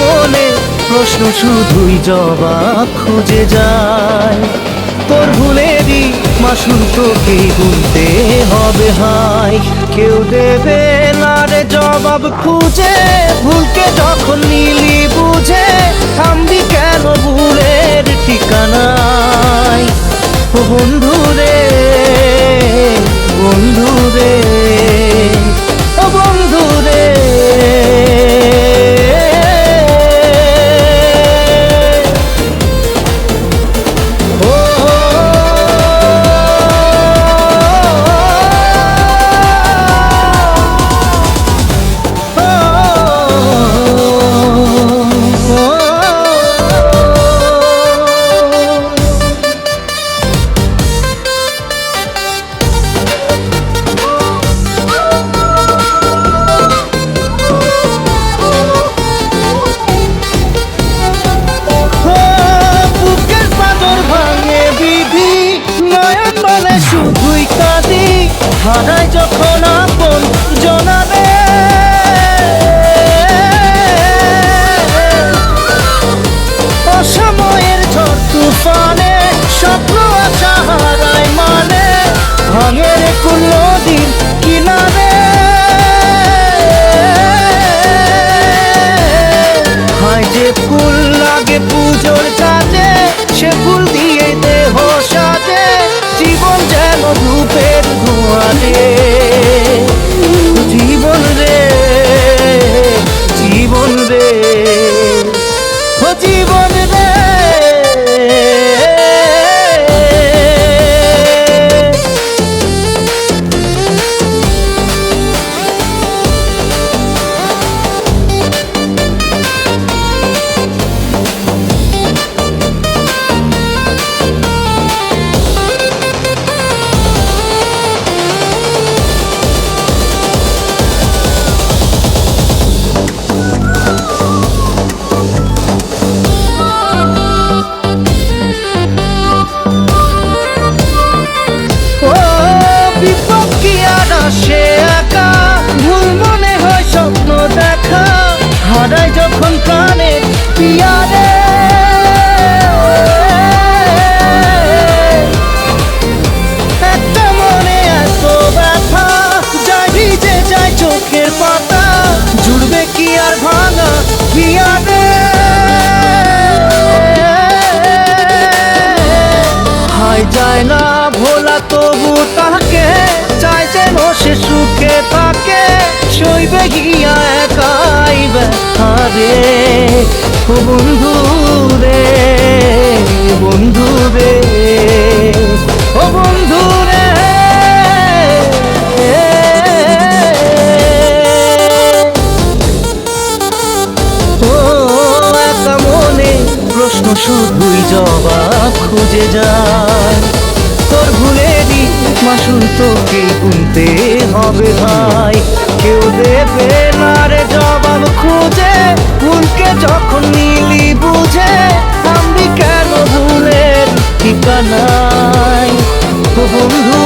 মনে প্রশ্ন শুধুই জবাব খুঁজে যায়। তোর ভুলেরই মাসুল তোকে গুনতে হবে হায়। কেউ দেবে না রে জবাব খুঁজে, ভুলকে যখন নিলি বুঝে থামবি কেন ভুলের ঠিকানায়। ও বন্ধু রে, বন্ধু রে, ও বন্ধু রে। শুধুই কাঁদি হারাই যখন আপন জনাবে। অসময়ের ঝড় তুফানে স্বপ্ন আশা হারায় মানে, ভাঙে রে কোন নদীর কিনারে। হয় যে ফুল লাগে পুজোর কাজে, সে ফুল দিয়ে দেহ সাজে। জীবন যেন ধূপের ধোঁয়া রে, জীবন রে, জীবন রে, ও জীবন রে। সে একা ভুল মনে হয় স্বপ্ন দেখা, হারাই যখন প্রাণে পিয়ারে। একটা মনে এত ব্যথা যায় ভিজে যায় চোখের পাতা, জুড়বে কি আর ভাঙা পিয়ারে। হায় যায় না ভোলা তবু তাকে চাই যেন সে সুখে থাকে, সইবে গিয়া একাই ব্যথারে। ও বন্ধু রে, বন্ধু রে, ও বন্ধু রে। ও একা মনে প্রশ্ন শুধুই জবাব খুঁজে যায়। তোর ভুলেরই মাসুল তোকে গুনতে হবে ভাই। কেউ দেবে না রে জবাব খুঁজে, ভুলকে যখন নিলি বুঝে থামবি কেন ভুলের ঠিকানায়। ও বন্ধু